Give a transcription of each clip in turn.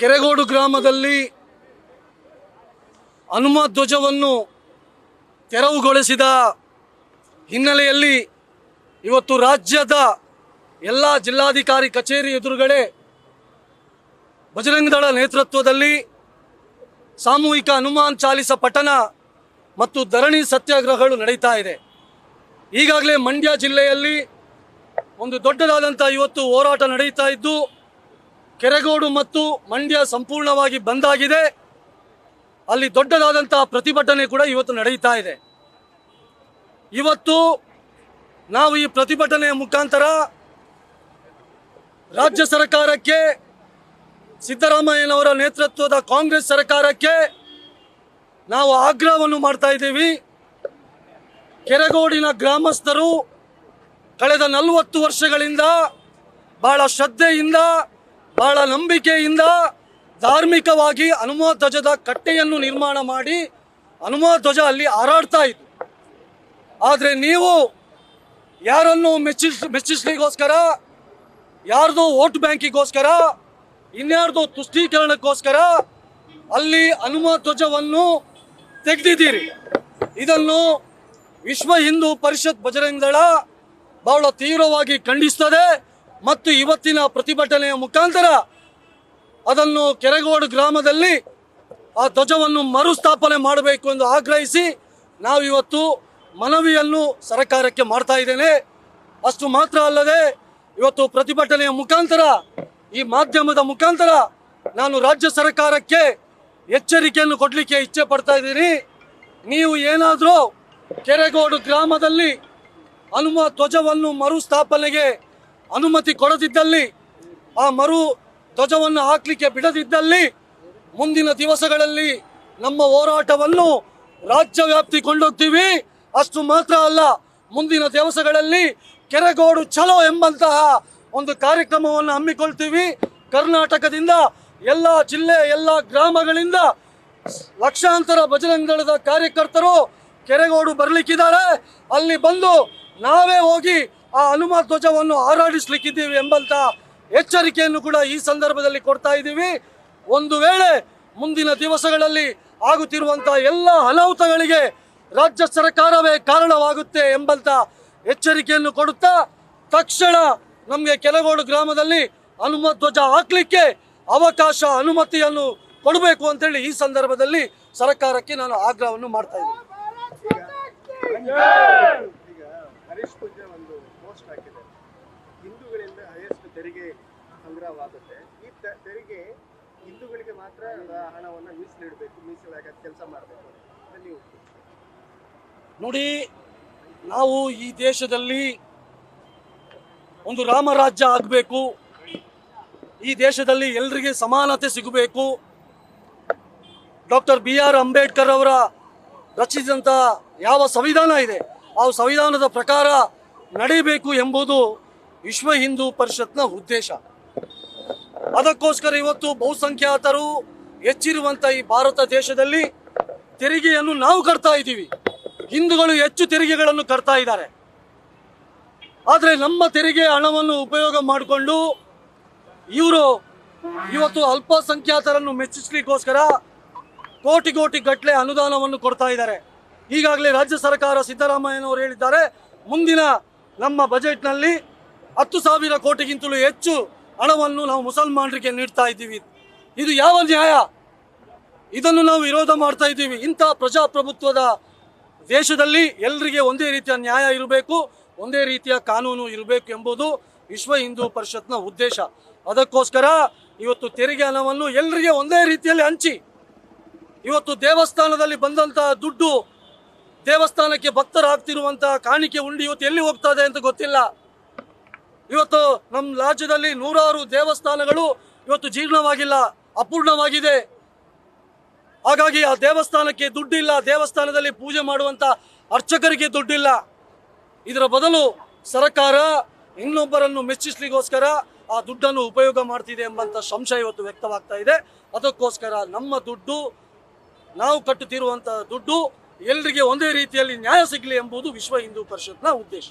ಕೆರೆಗೋಡು ಗ್ರಾಮದಲ್ಲಿ ಹನುಮ ಧ್ವಜವನ್ನು ತೆರವುಗೊಳಿಸಿದ ಹಿನ್ನೆಲೆಯಲ್ಲಿ ಇವತ್ತು ರಾಜ್ಯದ ಎಲ್ಲ ಜಿಲ್ಲಾಧಿಕಾರಿ ಕಚೇರಿ ಎದುರುಗಡೆ ಬಜರಂಗ ದಳ ನೇತೃತ್ವದಲ್ಲಿ ಸಾಮೂಹಿಕ ಹನುಮಾನ್ ಚಾಲಿಸ ಪಠಣ ಮತ್ತು ಧರಣಿ ಸತ್ಯಾಗ್ರಹಗಳು ನಡೀತಾ ಇದೆ. ಈಗಾಗಲೇ ಮಂಡ್ಯ ಜಿಲ್ಲೆಯಲ್ಲಿ ಒಂದು ದೊಡ್ಡದಾದಂಥ ಇವತ್ತು ಹೋರಾಟ ನಡೀತಾ ಇದ್ದು ಕೆರೆಗೋಡು ಮತ್ತು ಮಂಡ್ಯ ಸಂಪೂರ್ಣವಾಗಿ ಬಂದ್ ಆಗಿದೆ. ಅಲ್ಲಿ ದೊಡ್ಡದಾದಂತಹ ಪ್ರತಿಭಟನೆ ಕೂಡ ಇವತ್ತು ನಡೀತಾ ಇದೆ. ಇವತ್ತು ನಾವು ಈ ಪ್ರತಿಭಟನೆಯ ಮುಖಾಂತರ ರಾಜ್ಯ ಸರ್ಕಾರಕ್ಕೆ, ಸಿದ್ದರಾಮಯ್ಯನವರ ನೇತೃತ್ವದ ಕಾಂಗ್ರೆಸ್ ಸರ್ಕಾರಕ್ಕೆ ನಾವು ಆಗ್ರಹವನ್ನು ಮಾಡ್ತಾ ಇದ್ದೀವಿ. ಕೆರೆಗೋಡಿನ ಗ್ರಾಮಸ್ಥರು ಕಳೆದ 40 ವರ್ಷಗಳಿಂದ ಬಹಳ ಶ್ರದ್ಧೆಯಿಂದ, ಬಹಳ ನಂಬಿಕೆಯಿಂದ ಧಾರ್ಮಿಕವಾಗಿ ಹನುಮ ಧ್ವಜದ ಕಟ್ಟೆಯನ್ನು ನಿರ್ಮಾಣ ಮಾಡಿ ಹನುಮ ಧ್ವಜ ಅಲ್ಲಿ ಹಾರಾಡ್ತಾ ಇತ್ತು. ಆದರೆ ನೀವು ಯಾರನ್ನು ಮೆಚ್ಚಿಸ್ಲಿಕ್ಕೋಸ್ಕರ, ಯಾರ್ದೋ ವೋಟ್ ಬ್ಯಾಂಕಿಗೋಸ್ಕರ, ಇನ್ಯಾರ್ದೋ ತುಷ್ಟೀಕರಣಕ್ಕೋಸ್ಕರ ಅಲ್ಲಿ ಹನುಮ ಧ್ವಜವನ್ನು ತೆಗೆದಿದ್ದೀರಿ. ಇದನ್ನು ವಿಶ್ವ ಹಿಂದೂ ಪರಿಷತ್ ಬಜರಂಗ ದಳ ಬಹಳ ತೀವ್ರವಾಗಿ ಖಂಡಿಸುತ್ತದೆ ಮತ್ತು ಇವತ್ತಿನ ಪ್ರತಿಭಟನೆಯ ಮುಖಾಂತರ ಅದನ್ನು ಕೆರೆಗೋಡು ಗ್ರಾಮದಲ್ಲಿ ಆ ಧ್ವಜವನ್ನು ಮರುಸ್ಥಾಪನೆ ಮಾಡಬೇಕು ಎಂದು ಆಗ್ರಹಿಸಿ ನಾವು ಇವತ್ತು ಮನವಿಯನ್ನು ಸರ್ಕಾರಕ್ಕೆ ಮಾಡ್ತಾ ಇದ್ದೇನೆ. ಅಷ್ಟು ಮಾತ್ರ ಅಲ್ಲದೆ ಇವತ್ತು ಪ್ರತಿಭಟನೆಯ ಮುಖಾಂತರ, ಈ ಮಾಧ್ಯಮದ ಮುಖಾಂತರ ನಾನು ರಾಜ್ಯ ಸರ್ಕಾರಕ್ಕೆ ಎಚ್ಚರಿಕೆಯನ್ನು ಕೊಡಲಿಕ್ಕೆ ಇಚ್ಛೆ ಪಡ್ತಾ ಇದ್ದೀನಿ. ನೀವು ಏನಾದರೂ ಕೆರೆಗೋಡು ಗ್ರಾಮದಲ್ಲಿ ಹನುಮ ಧ್ವಜವನ್ನು ಮರುಸ್ಥಾಪನೆಗೆ ಅನುಮತಿ ಕೊಡದಿದ್ದಲ್ಲಿ, ಆ ಮರು ಧ್ವಜವನ್ನು ಹಾಕಲಿಕ್ಕೆ ಬಿಡದಿದ್ದಲ್ಲಿ ಮುಂದಿನ ದಿವಸಗಳಲ್ಲಿ ನಮ್ಮ ಹೋರಾಟವನ್ನು ರಾಜ್ಯ ವ್ಯಾಪ್ತಿ ಕೊಂಡೊಗ್ತೀವಿ. ಅಷ್ಟು ಮಾತ್ರ ಅಲ್ಲ, ಮುಂದಿನ ದಿವಸಗಳಲ್ಲಿ ಕೆರೆಗೋಡು ಚಲೋ ಎಂಬಂತಹ ಒಂದು ಕಾರ್ಯಕ್ರಮವನ್ನು ಹಮ್ಮಿಕೊಳ್ತೀವಿ. ಕರ್ನಾಟಕದಿಂದ ಎಲ್ಲ ಜಿಲ್ಲೆ, ಎಲ್ಲ ಗ್ರಾಮಗಳಿಂದ ಲಕ್ಷಾಂತರ ಬಜರಂಗ ದಳದ ಕಾರ್ಯಕರ್ತರು ಕೆರೆಗೋಡು ಬರಲಿಕ್ಕಿದ್ದಾರೆ. ಅಲ್ಲಿ ಬಂದು ನಾವೇ ಹೋಗಿ ಆ ಹನುಮ ಧ್ವಜವನ್ನು ಹಾರಾಡಿಸ್ಲಿಕ್ಕಿದ್ದೀವಿ ಎಂಬಂತ ಎಚ್ಚರಿಕೆಯನ್ನು ಕೂಡ ಈ ಸಂದರ್ಭದಲ್ಲಿ ಕೊಡ್ತಾ ಇದ್ದೀವಿ. ಒಂದು ವೇಳೆ ಮುಂದಿನ ದಿವಸಗಳಲ್ಲಿ ಆಗುತ್ತಿರುವಂತಹ ಎಲ್ಲ ಅನಾಹುತಗಳಿಗೆ ರಾಜ್ಯ ಸರ್ಕಾರವೇ ಕಾರಣವಾಗುತ್ತೆ ಎಂಬಂತ ಎಚ್ಚರಿಕೆಯನ್ನು ಕೊಡುತ್ತಾ, ತಕ್ಷಣ ನಮಗೆ ಕೆರೆಗೋಡು ಗ್ರಾಮದಲ್ಲಿ ಹನುಮ ಧ್ವಜ ಹಾಕ್ಲಿಕ್ಕೆ ಅವಕಾಶ, ಅನುಮತಿಯನ್ನು ಕೊಡಬೇಕು ಅಂತೇಳಿ ಈ ಸಂದರ್ಭದಲ್ಲಿ ಸರ್ಕಾರಕ್ಕೆ ನಾನು ಆಗ್ರಹವನ್ನು ಮಾಡ್ತಾ ಇದ್ದೀನಿ. ಹಿಂದೂಗಳಿಂದ ಹೈಯೆಸ್ಟ್ ತೆರಿಗೆ ಸಂಗ್ರಹವಾಗುತ್ತೆ. ಈ ತೆರಿಗೆ ಹಿಂದೂಗಳಿಗೆ ಮಾತ್ರ ಹಣವನ್ನು ಮೀಸಲಿಡಬೇಕು, ಮೀಸಲಾಗ ಕೆಲಸ ಮಾಡಬೇಕು. ನೀವು ನೋಡಿ, ನಾವು ಈ ದೇಶದಲ್ಲಿ ಒಂದು ರಾಮರಾಜ್ಯ ಆಗಬೇಕು, ಈ ದೇಶದಲ್ಲಿ ಎಲ್ರಿಗೆ ಸಮಾನತೆ ಸಿಗಬೇಕು, ಡಾಕ್ಟರ್ BR ಅಂಬೇಡ್ಕರ್ ಅವರ ರಚಿಸಿದಂಥ ಯಾವ ಸಂವಿಧಾನ ಇದೆ ಆ ಸಂವಿಧಾನದ ಪ್ರಕಾರ ನಡೀಬೇಕು ಎಂಬುದು ವಿಶ್ವ ಹಿಂದೂ ಪರಿಷತ್ನ ಉದ್ದೇಶ. ಅದಕ್ಕೋಸ್ಕರ ಇವತ್ತು ಬಹುಸಂಖ್ಯಾತರು ಹೆಚ್ಚಿರುವಂಥ ಈ ಭಾರತ ದೇಶದಲ್ಲಿ ತೆರಿಗೆಯನ್ನು ನಾವು ಕಟ್ತಾ ಇದ್ದೀವಿ. ಹಿಂದೂಗಳು ಹೆಚ್ಚು ತೆರಿಗೆಗಳನ್ನು ಕಟ್ತಾ ಇದ್ದಾರೆ. ಆದರೆ ನಮ್ಮ ತೆರಿಗೆ ಹಣವನ್ನು ಉಪಯೋಗ ಮಾಡಿಕೊಂಡು ಇವರು ಇವತ್ತು ಅಲ್ಪಸಂಖ್ಯಾತರನ್ನು ಮೆಚ್ಚಿಸಲಿಕ್ಕೋಸ್ಕರ ಕೋಟಿ ಗಟ್ಟಲೆ ಅನುದಾನವನ್ನು ಕೊಡ್ತಾ ಇದ್ದಾರೆ. ಈಗಾಗಲೇ ರಾಜ್ಯ ಸರ್ಕಾರ, ಸಿದ್ದರಾಮಯ್ಯನವರು ಹೇಳಿದ್ದಾರೆ, ಮುಂದಿನ ನಮ್ಮ ಬಜೆಟ್ನಲ್ಲಿ 10,000 ಕೋಟಿಗಿಂತಲೂ ಹೆಚ್ಚು ಹಣವನ್ನು ನಾವು ಮುಸಲ್ಮಾನರಿಗೆ ನೀಡ್ತಾ ಇದ್ದೀವಿ. ಇದು ಯಾವ ನ್ಯಾಯ? ಇದನ್ನು ನಾವು ವಿರೋಧ ಮಾಡ್ತಾ ಇದ್ದೀವಿ. ಇಂಥ ಪ್ರಜಾಪ್ರಭುತ್ವದ ದೇಶದಲ್ಲಿ ಎಲ್ಲರಿಗೆ ಒಂದೇ ರೀತಿಯ ನ್ಯಾಯ ಇರಬೇಕು, ಒಂದೇ ರೀತಿಯ ಕಾನೂನು ಇರಬೇಕು ಎಂಬುದು ವಿಶ್ವ ಹಿಂದೂ ಪರಿಷತ್ನ ಉದ್ದೇಶ. ಅದಕ್ಕೋಸ್ಕರ ಇವತ್ತು ತೆರಿಗೆ ಹಣವನ್ನು ಎಲ್ಲರಿಗೆ ಒಂದೇ ರೀತಿಯಲ್ಲಿ ಹಂಚಿ, ಇವತ್ತು ದೇವಸ್ಥಾನದಲ್ಲಿ ಬಂದಂತಹ ದುಡ್ಡು, ದೇವಸ್ಥಾನಕ್ಕೆ ಭಕ್ತರಾಗ್ತಿರುವಂತಹ ಕಾಣಿಕೆ ಉಂಡಿ ಇವತ್ತು ಎಲ್ಲಿ ಹೋಗ್ತಾ ಇದೆ ಅಂತ ಗೊತ್ತಿಲ್ಲ. ಇವತ್ತು ನಮ್ಮ ರಾಜ್ಯದಲ್ಲಿ 100 ದೇವಸ್ಥಾನಗಳು ಇವತ್ತು ಜೀರ್ಣವಾಗಿಲ್ಲ, ಅಪೂರ್ಣವಾಗಿದೆ. ಹಾಗಾಗಿ ಆ ದೇವಸ್ಥಾನಕ್ಕೆ ದುಡ್ಡಿಲ್ಲ, ದೇವಸ್ಥಾನದಲ್ಲಿ ಪೂಜೆ ಮಾಡುವಂಥ ಅರ್ಚಕರಿಗೆ ದುಡ್ಡಿಲ್ಲ. ಇದರ ಬದಲು ಸರ್ಕಾರ ಇನ್ನೊಬ್ಬರನ್ನು ಮೆಚ್ಚಿಸ್ಲಿಕ್ಕೋಸ್ಕರ ಆ ದುಡ್ಡನ್ನು ಉಪಯೋಗ ಮಾಡ್ತಿದೆ ಎಂಬಂಥ ಸಂಶಯ ಇವತ್ತು ವ್ಯಕ್ತವಾಗ್ತಾ ಇದೆ. ಅದಕ್ಕೋಸ್ಕರ ನಮ್ಮ ದುಡ್ಡು, ನಾವು ಕಟ್ಟುತ್ತಿರುವಂಥ ದುಡ್ಡು ಎಲ್ಲರಿಗೆ ಒಂದೇ ರೀತಿಯಲ್ಲಿ ನ್ಯಾಯ ಸಿಗಲಿ ಎಂಬುದು ವಿಶ್ವ ಹಿಂದೂ ಪರಿಷತ್ನ ಉದ್ದೇಶ.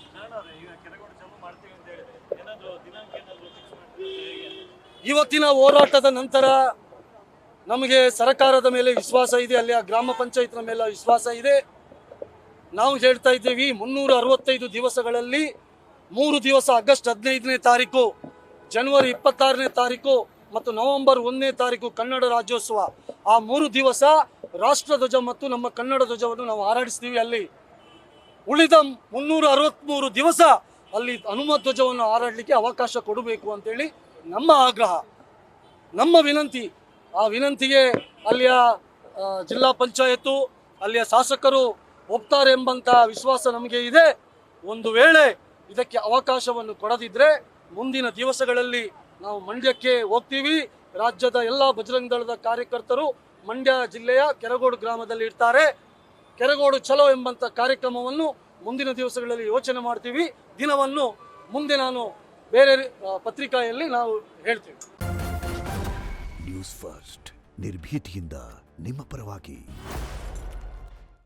ಇವತ್ತಿನ ಹೋರಾಟದ ನಂತರ ನಮಗೆ ಸರ್ಕಾರದ ಮೇಲೆ ವಿಶ್ವಾಸ ಇದೆ, ಅಲ್ಲಿಯ ಗ್ರಾಮ ಪಂಚಾಯತ್ನ ಮೇಲೆ ವಿಶ್ವಾಸ ಇದೆ. ನಾವು ಹೇಳ್ತಾ ಇದ್ದೀವಿ 365 ದಿವಸಗಳಲ್ಲಿ 3 ದಿವಸ ಆಗಸ್ಟ್ 15ನೇ ತಾರೀಕು, ಜನವರಿ 26ನೇ ತಾರೀಕು ಮತ್ತು ನವೆಂಬರ್ 1ನೇ ತಾರೀಕು ಕನ್ನಡ ರಾಜ್ಯೋತ್ಸವ. ಆ 3 ದಿವಸ ರಾಷ್ಟ್ರಧ್ವಜ ಮತ್ತು ನಮ್ಮ ಕನ್ನಡ ಧ್ವಜವನ್ನು ನಾವು ಹಾರಾಡಿಸ್ತೀವಿ. ಅಲ್ಲಿ ಉಳಿದ 363 ದಿವಸ ಅಲ್ಲಿ ಹನುಮ ಧ್ವಜವನ್ನು ಹಾರಾಡಲಿಕ್ಕೆ ಅವಕಾಶ ಕೊಡಬೇಕು ಅಂತೇಳಿ ನಮ್ಮ ಆಗ್ರಹ, ನಮ್ಮ ವಿನಂತಿ. ಆ ವಿನಂತಿಗೆ ಅಲ್ಲಿಯ ಜಿಲ್ಲಾ ಪಂಚಾಯತ್ತು, ಅಲ್ಲಿಯ ಶಾಸಕರು ಒಪ್ತಾರೆ ಎಂಬಂಥ ವಿಶ್ವಾಸ ನಮಗೆ ಇದೆ. ಒಂದು ವೇಳೆ ಇದಕ್ಕೆ ಅವಕಾಶವನ್ನು ಕೊಡದಿದ್ದರೆ ಮುಂದಿನ ದಿವಸಗಳಲ್ಲಿ ನಾವು ಮಂಡ್ಯಕ್ಕೆ ಹೋಗ್ತೀವಿ. ರಾಜ್ಯದ ಎಲ್ಲ ಬಜರಂಗ ದಳದ ಕಾರ್ಯಕರ್ತರು ಮಂಡ್ಯ ಜಿಲ್ಲೆಯ ಕೆರಗೋಡು ಗ್ರಾಮದಲ್ಲಿ ಇರ್ತಾರೆ. ಕೆರಗೋಡು ಚಲೋ ಎಂಬಂಥ ಕಾರ್ಯಕ್ರಮವನ್ನು ಮುಂದಿನ ದಿವಸಗಳಲ್ಲಿ ಯೋಚನೆ ಮಾಡ್ತೀವಿ. ದಿನವನ್ನು ಮುಂದೆ ನಾನು ಬೇರೆ ಪತ್ರಿಕೆಯಲ್ಲಿ ನಾವು ಹೇಳ್ತೀವಿ. ನ್ಯೂಸ್ ಫಸ್ಟ್ ನಿರ್ಭೀತಿಯಿಂದ ನಿಮ್ಮ ಪರವಾಗಿ.